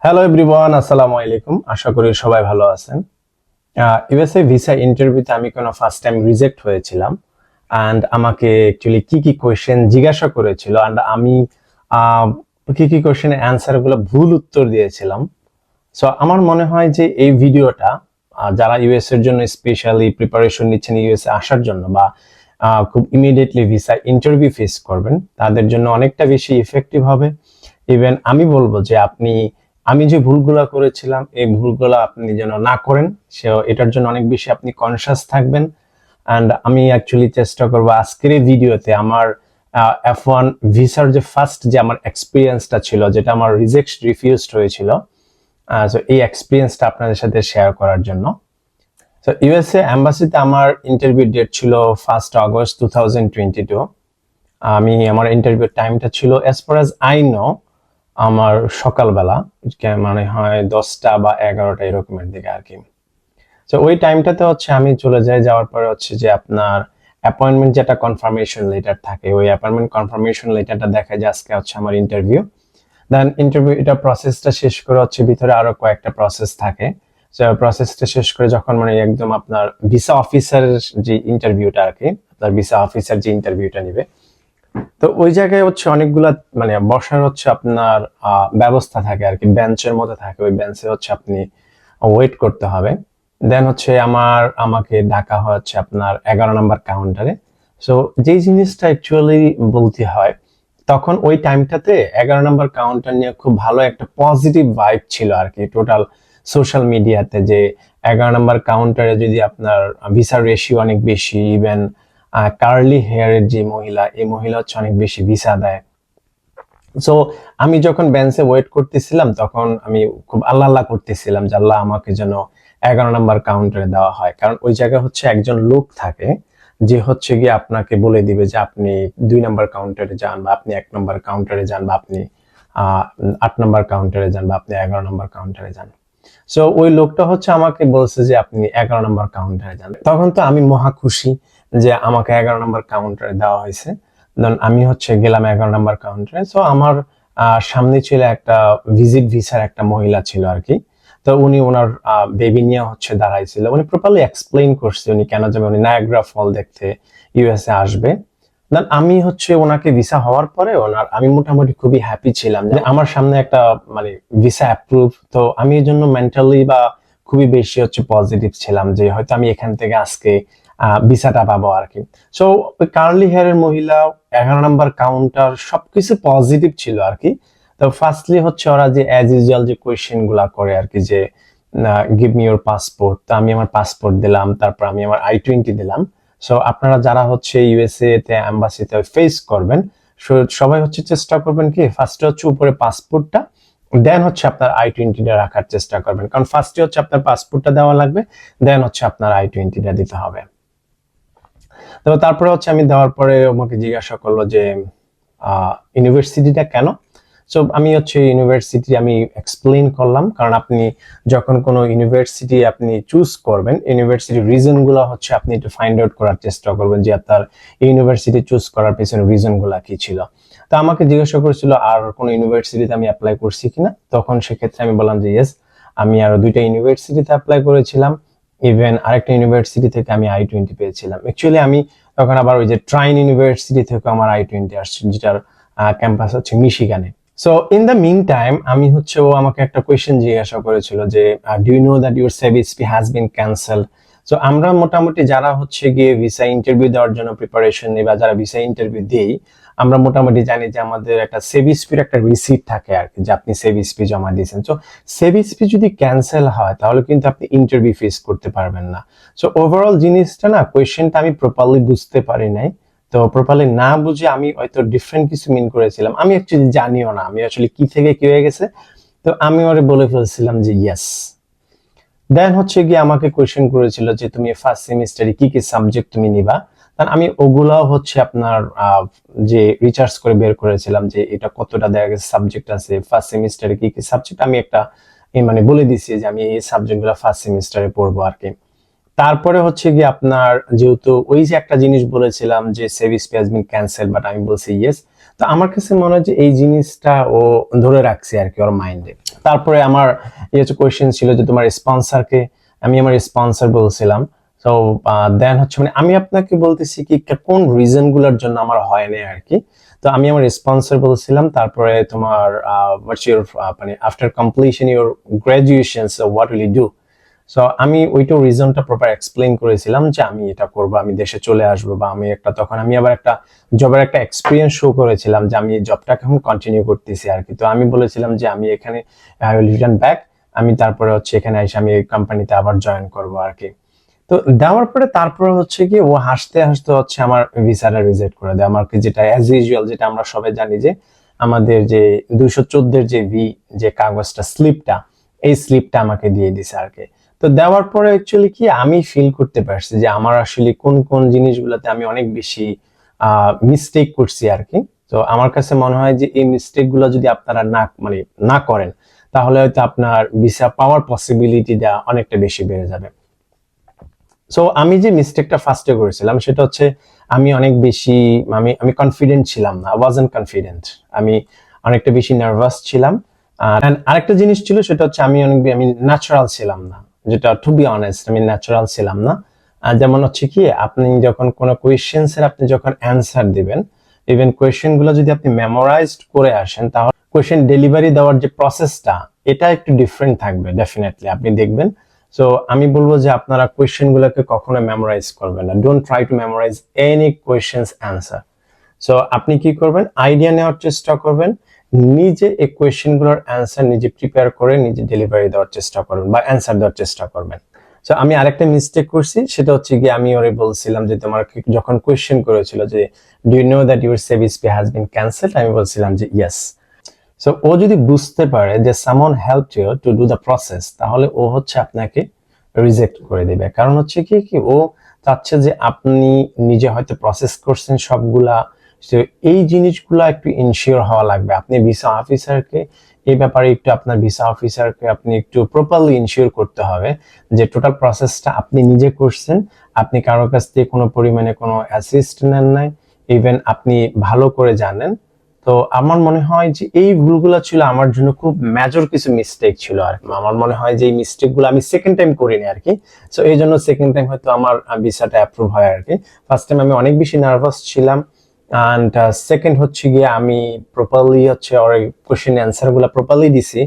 Hello everyone, আসসালামু আলাইকুম। আশা করি সবাই ভালো আছেন। ইউএসএ ভিসা ইন্টারভিউতে আমি কোনো ফার্স্ট টাইম রিজেক্ট হয়েছিলাম অ্যান্ড আমাকে অ্যাকচুয়ালি কি কি কোয়েশ্চেন জিজ্ঞাসা করেছিল অ্যান্ড আমি কি কি কোয়েশ্চেনের অ্যান্সারগুলো ভুল উত্তর দিয়েছিলাম। সো আমার মনে হয় যে এই ভিডিওটা যারা ইউএস এর জন্য স্পেশালি প্রিপারেশন নিচ্ছেন ইউএসএ আসার জন্য বা খুব ইমিডিয়েটলি ভিসা ইন্টারভিউ ফেস করবেন তাদের জন্য অনেকটা বেশি ইফেক্টিভ হবে। ইভেন আমি বলবো যে আমি যে ভুলগুলো করেছিলাম এই ভুলগুলো আপনি যেন না করেন, সে এটার জন্য অনেক বেশি আপনি কনসাস থাকবেন। অ্যান্ড আমি অ্যাকচুয়ালি চেষ্টা করবো আজকের এই ভিডিওতে আমার F1 ভিসার যে ফার্স্ট যে আমার এক্সপিরিয়েন্সটা ছিল, যেটা আমার রিফিউজড হয়েছিল, সো এই এক্সপিরিয়েন্সটা আপনাদের সাথে শেয়ার করার জন্য। তো ইউএসএ এম্বাসিতে আমার ইন্টারভিউ ডেট ছিল 1 আগস্ট 2022। আমার ইন্টারভিউ টাইমটা ছিল as far as I know আমার সকালবেলা, মানে হয় 10টা বা 11টা এরকমের দিকে আর কি। তো ওই টাইমটাতে হচ্ছে আমি চলে যাই, যাওয়ার পরে হচ্ছে যে আপনার অ্যাপয়েন্টমেন্ট যেটা কনফার্মেশন লেটার থাকে, ওই অ্যাপয়েন্টমেন্ট কনফার্মেশন লেটারটা দেখা যায় আজকে হচ্ছে আমার ইন্টারভিউ। দেন ইন্টারভিউ এটা প্রসেসটা শেষ করে হচ্ছে ভিতরে আরো কয়েকটা প্রসেস থাকে। তো প্রসেসটা শেষ করে যখন মানে একদম আপনার ভিসা অফিসারের যে ইন্টারভিউটা আর কি, আপনার ভিসা অফিসার যে ইন্টারভিউটা নিবে, তো ওই জায়গায় হচ্ছে অনেকগুলা মানে বসার হচ্ছে আপনার ব্যবস্থা থাকে আর কি, বেঞ্চের মধ্যে থাকে, ওই বেঞ্চে হচ্ছে আপনি ওয়েট করতে হবে। দেন হচ্ছে আমাকে ডাকা হচ্ছে আপনার 11 নম্বর কাউন্টারে। সো যেই জিনিসটা অ্যাকচুয়ালি বলতে হয়, তখন ওই টাইমটাতে 11 নম্বর কাউন্টার নিয়ে খুব ভালো একটা পজিটিভ ভাইব ছিল আর কি টোটাল সোশ্যাল মিডিয়াতে, যে 11 নম্বর কাউন্টারে যদি আপনার ভিসা রেশিও অনেক বেশি, ইভেন কার্লি হেয়ারের যে মহিলা, এই মহিলা হচ্ছে অনেক বেশি ভিসা দেয়। সো আমি যখন বেঞ্চে ওয়েট করতেছিলাম তখন আমি খুব আল্লাহ আল্লাহ করতেছিলাম যে আল্লাহ আমাকে যেন 11 নম্বর কাউন্টারে দেওয়া হয়, কারণ ওই জায়গায় হচ্ছে একজন লোক থাকে যে হচ্ছে গিয়ে আপনাকে বলে দিবে যে আপনি 2 নম্বর কাউন্টারে যান, বা আপনি 1 নম্বর কাউন্টারে যান, বা আপনি 8 নম্বর কাউন্টারে যান, বা আপনি 11 নম্বর কাউন্টারে যান। সো ওই লোকটা হচ্ছে আমাকে বলছে যে আপনি 11 নম্বর কাউন্টারে যান। তখন তো আমি মহা খুশি যে আমাকে 11 নম্বর কাউন্টারে দেওয়া হয়েছে। দেন আমি হচ্ছে গেলাম 11 নম্বর কাউন্টারে। সো আমার সামনে ছিল একটা ভিজিট ভিসার একটা মহিলা ছিল আর কি। তো উনি ওনার বেবি নিয়ে হচ্ছে দাঁড়াইছিল, উনি প্রপারলি এক্সপ্লেইন করছে উনি কেন যাবে, উনি নায়াগ্রা ফল দেখতে ইউএসএ আসবে। দেন আমি হচ্ছে ওনাকে ভিসা হওয়ার পরে আমি মোটামুটি খুবই হ্যাপি ছিলাম যে আমার সামনে একটা মানে ভিসা অ্যাপ্রুভ। তো আমি এই জন্য মেন্টালি বা খুবই বেশি হচ্ছে পজিটিভ ছিলাম যে হয়তো আমি এখান থেকে আজকে ভিসাটা পাবো আর কি। সো ওই কার্লি হেয়ারের মহিলা, 11 নম্বর কাউন্টার, সবকিছু পজিটিভ ছিল আর কি। তো ফার্স্টলি হচ্ছে ওরা যে অ্যাজ ইউজুয়াল যে কোয়েশ্চেন গুলা করে আর কি, যে গিভ মি ইউর পাসপোর্ট। তো আমি আমার পাসপোর্ট দিলাম, তারপর আমি আমার I-20 দিলাম। সো আপনারা যারা হচ্ছে ইউএসএ তে এম্বাসিতে ফেস করবেন, সবাই হচ্ছে চেষ্টা করবেন কি ফার্স্টে হচ্ছে উপরে পাসপোর্টটা, দেন হচ্ছে আপনার I-20টা রাখার চেষ্টা করবেন, কারণ ফার্স্টে হচ্ছে আপনার পাসপোর্টটা দেওয়া লাগবে, দেন হচ্ছে আপনার I-20টা দিতে হবে। তো তারপরে হচ্ছে আমি দেওয়ার পরে আমাকে জিজ্ঞাসা করলো যে ইউনিভার্সিটিটা কেন। সো আমি হচ্ছে ইউনিভার্সিটি আমি এক্সপ্লেইন করলাম, কারণ আপনি যখন কোনো ইউনিভার্সিটি আপনি চুজ করবেন, ইউনিভার্সিটি রিজন গুলো হচ্ছে আপনি একটু ফাইন্ড আউট করার চেষ্টা করবেন যে আপনার ইউনিভার্সিটি চুজ করার পেছনে রিজন গুলা কি ছিল। তো আমাকে জিজ্ঞাসা করেছিল আর কোন ইউনিভার্সিটিতে আমি অ্যাপ্লাই করছি কিনা, তখন সেক্ষেত্রে আমি বললাম যে ইয়েস, আমি আরো 2টা ইউনিভার্সিটিতে অ্যাপ্লাই করেছিলাম, ইভেন আরেকটা ইউনিভার্সিটি থেকে আমি I-20 পেয়েছিলাম। অ্যাকচুয়ালি আমি তখন আবার ওই যে ট্রাইন ইউনিভার্সিটি থেকে আমার I-20 আসছে, যেটার ক্যাম্পাস হচ্ছে মিশিগানে। So in the meantime আমি হচ্ছে, ও আমাকে একটা কোয়েশ্চেন জিজ্ঞাসা করেছিল যে do you know that your SEVIS has been cancelled. So আমরা মোটামুটি যারা হচ্ছে গিয়ে ভিসা ইন্টারভিউ দেওয়ার জন্য প্রিপারেশন নিই বা যারা ভিসা ইন্টারভিউ দিই, আমরা মোটামুটি জানি যে আমাদের একটা সেভিসপির একটা রিসিপ্ট থাকে আর কি, যে আপনি সেভিসপি জমা দিয়েছেন। সো সেভিসপি যদি ক্যান্সেল হয় তাহলে কিন্তু আপনি ইন্টারভিউ ফেস করতে পারবেন না। সো ওভারঅল জিনিসটা না, কোয়েশ্চেনটা আমি প্রপারলি বুঝতে পারি নাই। তো প্রপারলি না বুঝে আমি হয়তো ডিফারেন্ট কিছু মিন করেছিলাম, আমি অ্যাকচুয়ালি জানিও না আমি আসলে কি থেকে কি হয়ে গেছে। তো আমি ওরে বলে ফেলছিলাম যে ইয়েস। দেন হচ্ছে গিয়ে আমাকে কোয়েশ্চেন করেছিল যে তুমি ফার্স্ট সেমিস্টারে কি কি সাবজেক্ট তুমি নিবা। কারণ আমি ওগুলাও হচ্ছে আপনার যে রিসার্চ করে বের করেছিলাম যে এটা কতটা দেখা গেছে সাবজেক্ট আছে, ফার্স্ট সেমিস্টারে কি কি সাবজেক্ট আমি একটা মানে বলে দিছি যে আমি এই সাবজেক্টগুলো ফার্স্ট সেমিস্টারে পড়বো আর কি। তারপরে হচ্ছে গিয়ে আপনার যেহেতু ওই যে একটা জিনিস বলেছিলাম যে সেভিসপি হ্যাজ বিন ক্যান্সেল, বাট আমি বলছি ইয়েস। তো আমার কাছে মনে হয় যে এই জিনিসটা ও ধরে রাখছে আর কি ওর মাইন্ডে। তারপরে আমার কোয়েশ্চেন ছিল যে তোমার স্পন্সরকে, আমি আমার স্পন্সর বলছিলাম। তো দেন হচ্ছে মানে আমি আপনাকে বলতেছি কি কোন রিজন গুলোর জন্য আমার হয় না আর কি। তো আমি আমার স্পন্সর বলছিলাম। তারপরে তোমার হোয়াটস ইউর মানে after completion your graduation so what will you do. So আমি ওইটা রিজনটা প্রপার এক্সপ্লেইন করেছিলাম যে আমি এটা করব, আমি দেশে চলে আসবো, বা আমি একটা তখন আমি আবার একটা জবের একটা এক্সপিরিয়েন্স শো করেছিলাম যে আমি এই জবটাকে এখন কন্টিনিউ করতেছি আর কি। তো আমি বলেছিলাম যে আমি এখানে আই উইল রিটার্ন ব্যাক, আমি তারপরে হচ্ছে এখানে এসে আমি এই কোম্পানিতে আবার জয়েন করব আর কি। তো দেওয়ার পরে তারপরে হচ্ছে কি ও হাসতে হাসতে হচ্ছে আমার ভিসাটা রিজেক্ট করে দেয় আমাকে, যেটা অ্যাজ ইউজুয়াল যেটা আমরা সবাই জানি যে আমাদের যে 214 যে যে কাগজটা স্লিপটা, এই স্লিপটা আমাকে দিয়ে দিছে আর কি। তো দেওয়ার পরে অ্যাকচুয়ালি কি আমি ফিল করতে পারছি যে আমার আসলে কোন কোন জিনিসগুলোতে আমি অনেক বেশি মিস্টেক করছি আর কি। তো আমার কাছে মনে হয় যে এই মিস্টেক গুলো যদি আপনারা না করেন তাহলে হয়তো আপনার ভিসা পাওয়ার পসিবিলিটিটা অনেকটা বেশি বেড়ে যাবে। সো আমি যে মিস্টেকটা ফার্স্টে করেছিলাম সেটা হচ্ছে আমি অনেক বেশি আমি কনফিডেন্ট ছিলাম না, ওয়াজন্ট কনফিডেন্ট, আমি অনেকটা বেশি নার্ভাস ছিলাম। এন্ড আরেকটা জিনিস ছিল সেটা হচ্ছে আমি ন্যাচারাল ছিলাম না, যেটা টু বি অনেস্ট আমি ন্যাচারাল ছিলাম না। যেমন হচ্ছে কি আপনি যখন কোনো কোয়েশ্চেন্স এর আপনি যখন অ্যান্সার দিবেন, ইভেন কোয়েশ্চেন গুলো যদি আপনি মেমোরাইজড করে আসেন তাহলে কোয়েশ্চেন ডেলিভারি দেওয়ার যে প্রসেসটা এটা একটু ডিফারেন্ট থাকবে ডেফিনেটলি, আপনি দেখবেন। সো আমি বলবো যে আপনারা কোয়েশ্চেন গুলোকে কখনো মেমোরাইজ করবেন না, don't try to memorize any questions answer. So আপনি কি করবেন, আইডিয়া নেওয়ার চেষ্টা করবেন, নিজে এই কোয়েশ্চেন গুলোর অ্যান্সার নিজে প্রিপেয়ার করে নিজে ডেলিভারি দেওয়ার চেষ্টা করবেন বা অ্যান্সার দেওয়ার চেষ্টা করবেন। সো আমি আরেকটা মিস্টেক করছি, সেটা হচ্ছে গিয়ে আমি ওরে বলছিলাম যে তোমার যখন কোয়েশ্চেন করেছিল যে do you know that your SEVIS has been cancelled, আমি বলছিলাম যে ইয়েস। সো ও যদি বুঝতে পারে যে someone helped you to do the process, তাহলে ও হচ্ছে আপনাকে রিজেক্ট করে দিবে। কারণ হচ্ছে কি ও চাচ্ছে যে আপনি নিজে হয়তো প্রসেস করছেন সবগুলা, তো এই জিনিসগুলা একটু ইনশিওর হওয়া লাগবে। আপনি ভিসা অফিসারকে এই ব্যাপারে একটু আপনার ভিসা অফিসারকে আপনি একটু প্রপারলি ইনশিওর করতে হবে যে টোটাল প্রসেসটা আপনি নিজে করছেন, আপনি কারোর কাছ থেকে কোনো পরিমাণে কোনো অ্যাসিস্ট নেন নাই, ইভেন আপনি ভালো করে জানেন। তো আমার মনে হয় যে এই ভুলগুলো ছিল আমার জন্য খুব মেজর কিছু মিস্টেক ছিল আর কি। আমার মনে হয় যে এই মিস্টেক গুলো আমি সেকেন্ড টাইম করিনি আর কি। সো এই জন্য সেকেন্ড টাইম হয়তো আমার ভিসাটা অ্যাপ্রুভ হয় আর কি। ফার্স্ট টাইম আমি অনেক বেশি নার্ভাস ছিলাম। অ্যান্ড সেকেন্ড হচ্ছে গিয়ে আমি প্রপারলি হচ্ছে ওর কোশ্চেন অ্যান্সার গুলা প্রপারলি দিছি,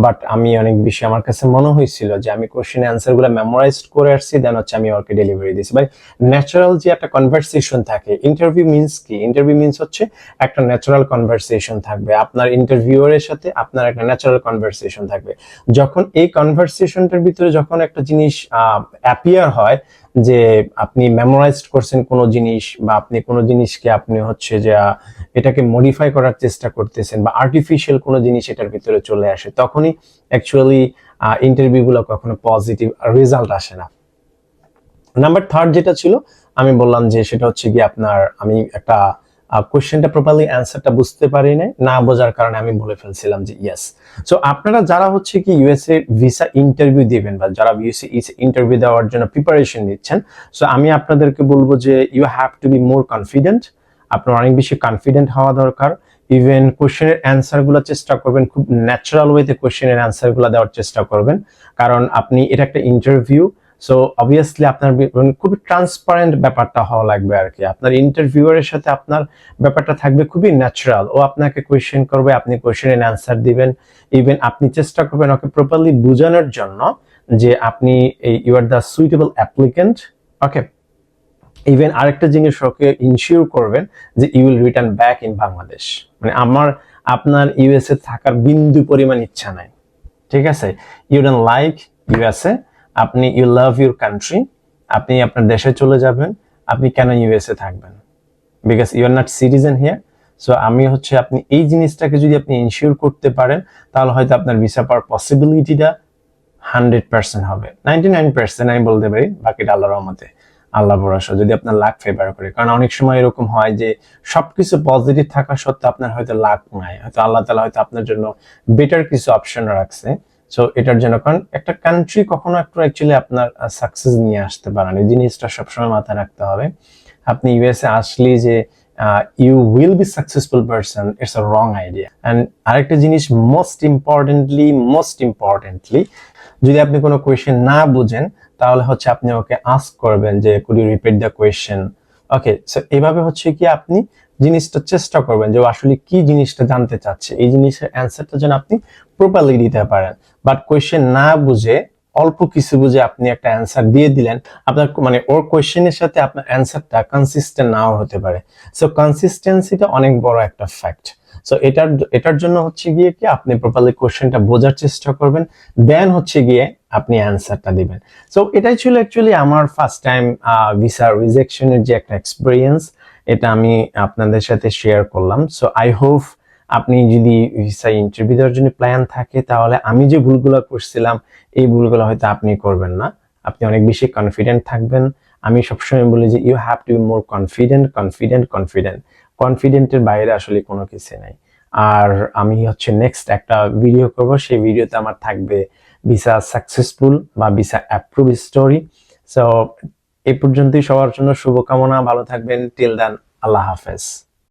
বাট আমি অনেক বেশি আমার কাছে মনে হয়েছিল যে আমি কোশ্চেন অ্যান্সার গুলা মেমোরাইজ করে আসছি, দেন হচ্ছে আমি ওকে ডেলিভারি দিছি। ভাই ন্যাচারাল যে একটা কনভারসেশন থাকে, ইন্টারভিউ মিনস কি, ইন্টারভিউ মিনস হচ্ছে একটা ন্যাচারাল কনভারসেশন থাকবে আপনার ইন্টারভিউয়ারের সাথে, আপনার একটা ন্যাচারাল কনভারসেশন থাকবে। যখন এই কনভারসেশনটার ভিতরে যখন একটা জিনিস অ্যাপিয়ার হয় যে আপনি মেমোরাইজড করছেন কোনো জিনিস, বা আপনি কোনো জিনিসকে আপনি হচ্ছে যে এটাকে মডিফাই করার চেষ্টা করতেছেন, বা আর্টিফিশিয়াল কোনো জিনিস এটার ভিতরে চলে আসে, তখনই অ্যাকচুয়ালি ইন্টারভিউ গুলো কখনো পজিটিভ রেজাল্ট আসে না। নাম্বার থার্ড যেটা ছিল আমি বললাম যে সেটা হচ্ছে কি আপনার আমি একটা কোশ্চেনটা প্রপারলি অ্যান্সারটা বুঝতে পারি না বোঝার কারণে আমি বলে ফেলছিলাম যে ইয়েস। সো আপনারা যারা হচ্ছে কি ইউএসএ ভিসা ইন্টারভিউ দিবেন বা যারা ইউএসএ ইন্টারভিউ দেওয়ার জন্য প্রিপারেশন নিচ্ছেন, সো আমি আপনাদেরকে বলবো যে you have to be more confident. আপনার অনেক বেশি কনফিডেন্ট হওয়া দরকার। ইভেন কোশ্চেনের অ্যান্সার গুলো চেষ্টা করবেন খুব ন্যাচারাল ওয়েতে কোশ্চেনের অ্যান্সার গুলো দেওয়ার চেষ্টা করবেন, কারণ আপনি এটা একটা ইন্টারভিউ। সো অবভিয়াসলি আপনার খুবই ট্রান্সপারেন্ট ব্যাপারটা হওয়া লাগবে আর কি। আপনার ইন্টারভিউয়ারের সাথে আপনার ব্যাপারটা থাকবে খুবই ন্যাচারাল। ও আপনাকে কোয়েশ্চেন করবে, আপনি কোয়েশ্চেনের অ্যান্সার দিবেন। ইভেন আপনি চেষ্টা করবেন ওকে প্রপারলি বোঝানোর জন্য যে আপনি you are the suitable applicant. Okay, even আরেকটা জিনিস ওকে ইনশিওর করবেন যে you will return back in Bangladesh. মানে আপনার ইউএসএ থাকার বিন্দু পরিমাণ ইচ্ছা নাই, ঠিক আছে? ইউ ডোন্ট লাইক ইউএসএ, আপনি ইউ লাভ ইউর কান্ট্রি, আপনি আপনার দেশে চলে যাবেন, আপনি কেন ইউএসএ থাকবেন? Because you are not citizen here. So আমি হচ্ছে আপনি এই জিনিসটাকে যদি আপনি ইনশিওর করতে পারেন তাহলে হয়তো আপনার ভিসা পাওয়ার পসিবিলিটিটা 100% হবে, 99% আমি বলতে পারি, বাকিটা আল্লাহর রহমতে, আল্লাহ ভরসা, যদি আপনার লাক ফেভার করে। কারণ অনেক সময় এরকম হয় যে সবকিছু পজিটিভ থাকা সত্ত্বেও আপনার হয়তো লাক নাই, হয়তো আল্লাহ তাআলা হয়তো আপনার জন্য বেটার কিছু অপশন রাখছে। সো এটার জন্য, কারণ একটা কান্ট্রি কখনো একটু অ্যাকচুয়ালি আপনার সাকসেস নিয়ে আসতে পারে না, এই জিনিসটা সবসময় মাথায় রাখতে হবে। আপনি ইউএসএ আসলেই যে you will be successful person, it's a wrong idea. And আরেকটা জিনিস, মোস্ট ইম্পর্টেন্টলি যদি আপনি কোনো কোয়েশ্চেন না বুঝেন তাহলে হচ্ছে আপনি ওকে আস্ক করবেন যে could you repeat the question. Okay, so এভাবে হচ্ছে কি আপনি জিনিসটা চেষ্টা করবেন যে ও আসলে কি জিনিসটা জানতে চাচ্ছে, এই জিনিসের অ্যান্সারটা যেন আপনি প্রপারলি দিতে পারেন। বাট কোয়েশ্চেন না বুঝে, অল্প কিছু বুঝে আপনি একটা অ্যান্সার দিয়ে দিলেন, আপনার মানে ওর কোয়েশ্চেনের সাথে আপনার অ্যান্সারটা কনসিস্টেন্ট নাও হতে পারে। সো কনসিস্টেন্সিটা অনেক বড় একটা ফ্যাক্ট। সো এটার জন্য হচ্ছে গিয়ে কি আপনি প্রপারলি কোশ্চেনটা বোঝার চেষ্টা করবেন, দেন হচ্ছে গিয়ে আপনি অ্যান্সারটা দিবেন। সো এটাই ছিল অ্যাকচুয়ালি আমার ফার্স্ট টাইম ভিসা রিজেকশনের যে একটা এক্সপিরিয়েন্স, এটা আমি আপনাদের সাথে শেয়ার করলাম। সো আই হোপ আপনি যদি ভিসা ইন্টারভিউ দেওয়ার জন্য প্ল্যান থাকে তাহলে আমি যে ভুলগুলো করছিলাম এই ভুলগুলো হয়তো আপনি করবেন না, আপনি অনেক বেশি কনফিডেন্ট থাকবেন। আমি সবসময় বলি যে you have to be more কনফিডেন্টের বাইরে আসলে কোনো কিছু নাই। আর আমি হচ্ছে নেক্সট একটা ভিডিও করব, সেই ভিডিওতে আমার থাকবে ভিসা সাকসেসফুল বা ভিসা অ্যাপ্রুভ স্টোরি। সো এই পর্যন্তই, সবার জন্য শুভকামনা, ভালো থাকবেন। টিল দেন, আল্লাহ হাফেজ।